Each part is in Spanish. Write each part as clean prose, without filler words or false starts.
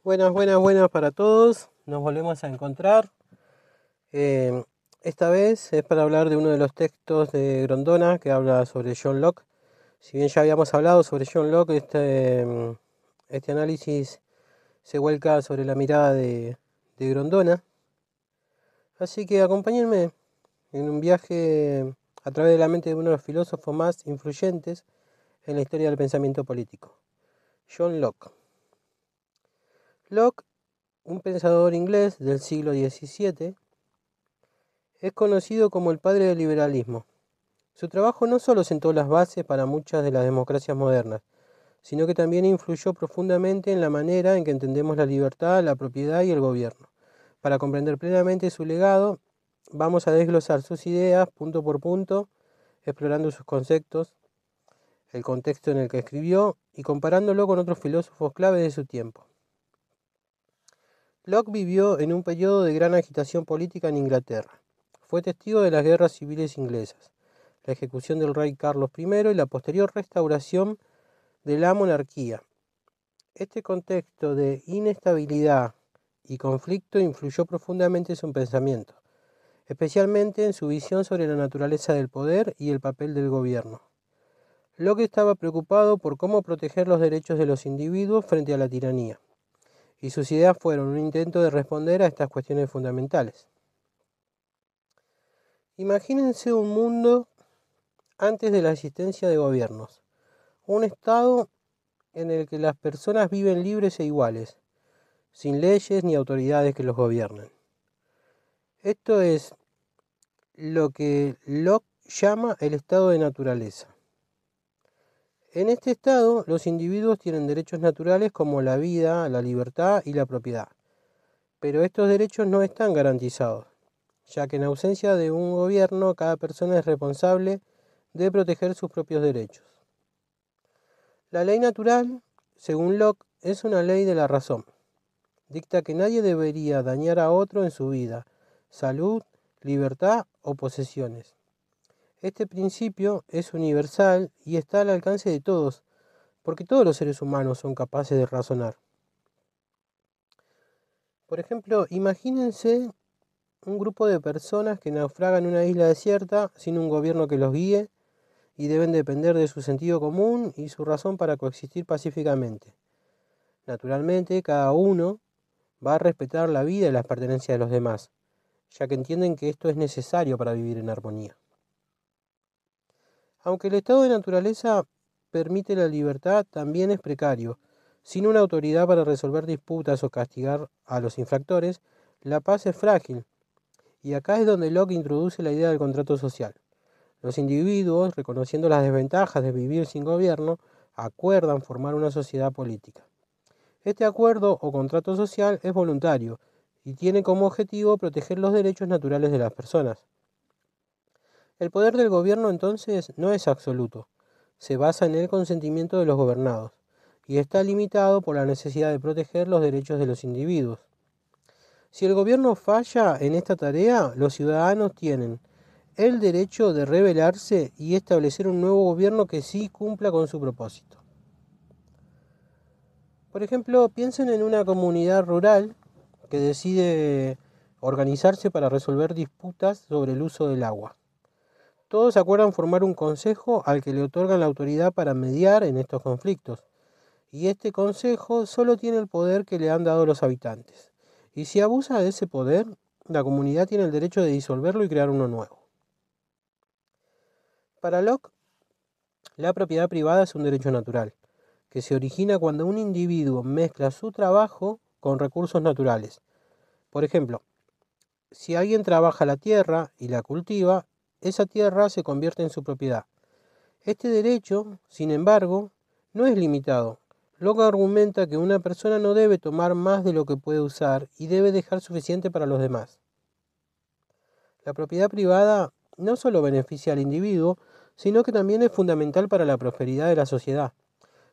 Buenas para todos. Nos volvemos a encontrar. Esta vez es para hablar de uno de los textos de Grondona que habla sobre John Locke. Si bien ya habíamos hablado sobre John Locke, este análisis se vuelca sobre la mirada de Grondona. Así que acompáñenme en un viaje a través de la mente de uno de los filósofos más influyentes en la historia del pensamiento político, John Locke. Locke, un pensador inglés del siglo XVII, es conocido como el padre del liberalismo. Su trabajo no solo sentó las bases para muchas de las democracias modernas, sino que también influyó profundamente en la manera en que entendemos la libertad, la propiedad y el gobierno. Para comprender plenamente su legado, vamos a desglosar sus ideas punto por punto, explorando sus conceptos, el contexto en el que escribió y comparándolo con otros filósofos clave de su tiempo. Locke vivió en un periodo de gran agitación política en Inglaterra. Fue testigo de las guerras civiles inglesas, la ejecución del rey Carlos I y la posterior restauración de la monarquía. Este contexto de inestabilidad y conflicto influyó profundamente en su pensamiento, especialmente en su visión sobre la naturaleza del poder y el papel del gobierno. Locke estaba preocupado por cómo proteger los derechos de los individuos frente a la tiranía, y sus ideas fueron un intento de responder a estas cuestiones fundamentales. Imagínense un mundo antes de la existencia de gobiernos, un estado en el que las personas viven libres e iguales, sin leyes ni autoridades que los gobiernen. Esto es lo que Locke llama el estado de naturaleza. En este estado, los individuos tienen derechos naturales como la vida, la libertad y la propiedad, pero estos derechos no están garantizados, ya que en ausencia de un gobierno, cada persona es responsable de proteger sus propios derechos. La ley natural, según Locke, es una ley de la razón. Dicta que nadie debería dañar a otro en su vida, salud, libertad o posesiones. Este principio es universal y está al alcance de todos, porque todos los seres humanos son capaces de razonar. Por ejemplo, imagínense un grupo de personas que naufragan en una isla desierta sin un gobierno que los guíe y deben depender de su sentido común y su razón para coexistir pacíficamente. Naturalmente, cada uno va a respetar la vida y las pertenencias de los demás, ya que entienden que esto es necesario para vivir en armonía. Aunque el estado de naturaleza permite la libertad, también es precario. Sin una autoridad para resolver disputas o castigar a los infractores, la paz es frágil. Y acá es donde Locke introduce la idea del contrato social. Los individuos, reconociendo las desventajas de vivir sin gobierno, acuerdan formar una sociedad política. Este acuerdo o contrato social es voluntario y tiene como objetivo proteger los derechos naturales de las personas. El poder del gobierno entonces no es absoluto, se basa en el consentimiento de los gobernados y está limitado por la necesidad de proteger los derechos de los individuos. Si el gobierno falla en esta tarea, los ciudadanos tienen el derecho de rebelarse y establecer un nuevo gobierno que sí cumpla con su propósito. Por ejemplo, piensen en una comunidad rural que decide organizarse para resolver disputas sobre el uso del agua. Todos acuerdan formar un consejo al que le otorgan la autoridad para mediar en estos conflictos. Y este consejo solo tiene el poder que le han dado los habitantes. Y si abusa de ese poder, la comunidad tiene el derecho de disolverlo y crear uno nuevo. Para Locke, la propiedad privada es un derecho natural, que se origina cuando un individuo mezcla su trabajo con recursos naturales. Por ejemplo, si alguien trabaja la tierra y la cultiva, esa tierra se convierte en su propiedad. Este derecho, sin embargo, no es limitado. Locke argumenta que una persona no debe tomar más de lo que puede usar y debe dejar suficiente para los demás. La propiedad privada no solo beneficia al individuo, sino que también es fundamental para la prosperidad de la sociedad.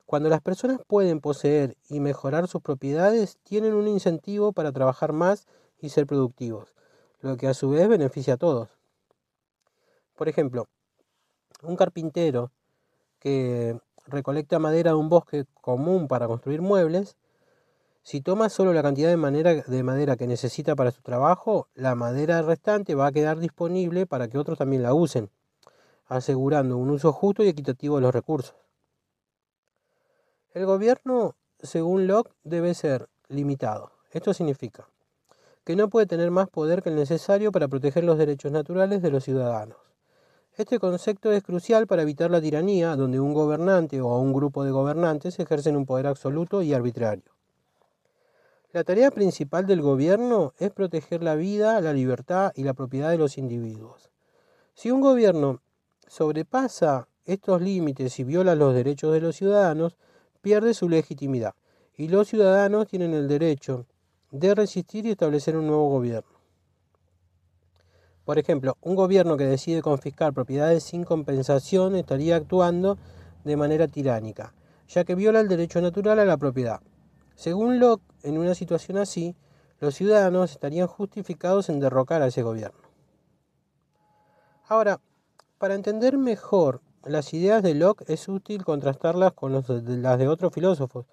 Cuando las personas pueden poseer y mejorar sus propiedades, tienen un incentivo para trabajar más y ser productivos, lo que a su vez beneficia a todos. Por ejemplo, un carpintero que recolecta madera de un bosque común para construir muebles, Si toma solo la cantidad de madera que necesita para su trabajo, la madera restante va a quedar disponible para que otros también la usen, asegurando un uso justo y equitativo de los recursos. El gobierno, según Locke, debe ser limitado. Esto significa que no puede tener más poder que el necesario para proteger los derechos naturales de los ciudadanos. Este concepto es crucial para evitar la tiranía, donde un gobernante o un grupo de gobernantes ejercen un poder absoluto y arbitrario. La tarea principal del gobierno es proteger la vida, la libertad y la propiedad de los individuos. Si un gobierno sobrepasa estos límites y viola los derechos de los ciudadanos, pierde su legitimidad, y los ciudadanos tienen el derecho de resistir y establecer un nuevo gobierno. Por ejemplo, un gobierno que decide confiscar propiedades sin compensación estaría actuando de manera tiránica, ya que viola el derecho natural a la propiedad. Según Locke, en una situación así, los ciudadanos estarían justificados en derrocar a ese gobierno. Ahora, para entender mejor las ideas de Locke es útil contrastarlas con las de otros filósofos.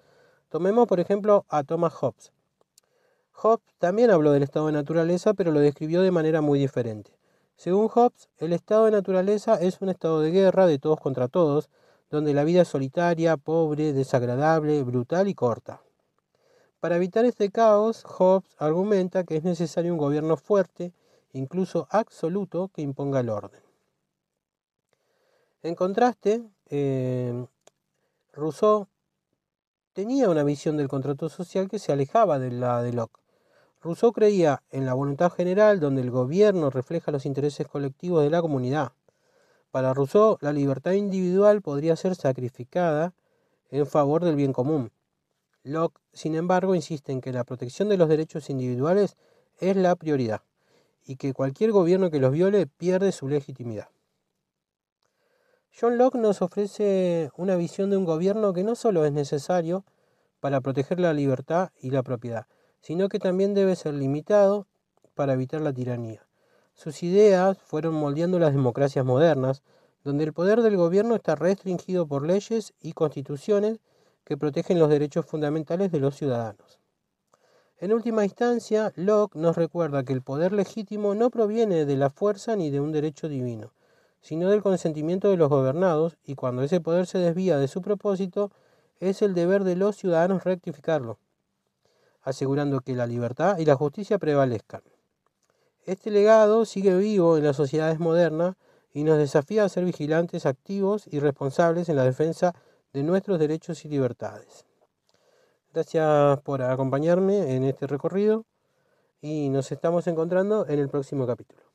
Tomemos por ejemplo a Thomas Hobbes. Hobbes también habló del estado de naturaleza, pero lo describió de manera muy diferente. Según Hobbes, el estado de naturaleza es un estado de guerra de todos contra todos, donde la vida es solitaria, pobre, desagradable, brutal y corta. Para evitar este caos, Hobbes argumenta que es necesario un gobierno fuerte, incluso absoluto, que imponga el orden. En contraste, Rousseau tenía una visión del contrato social que se alejaba de la de Locke. Rousseau creía en la voluntad general, donde el gobierno refleja los intereses colectivos de la comunidad. Para Rousseau, la libertad individual podría ser sacrificada en favor del bien común. Locke, sin embargo, insiste en que la protección de los derechos individuales es la prioridad y que cualquier gobierno que los viole pierde su legitimidad. John Locke nos ofrece una visión de un gobierno que no solo es necesario para proteger la libertad y la propiedad, sino que también debe ser limitado para evitar la tiranía. Sus ideas fueron moldeando las democracias modernas, donde el poder del gobierno está restringido por leyes y constituciones que protegen los derechos fundamentales de los ciudadanos. En última instancia, Locke nos recuerda que el poder legítimo no proviene de la fuerza ni de un derecho divino, sino del consentimiento de los gobernados, y cuando ese poder se desvía de su propósito, es el deber de los ciudadanos rectificarlo, asegurando que la libertad y la justicia prevalezcan. Este legado sigue vivo en las sociedades modernas y nos desafía a ser vigilantes, activos y responsables en la defensa de nuestros derechos y libertades. Gracias por acompañarme en este recorrido y nos estamos encontrando en el próximo capítulo.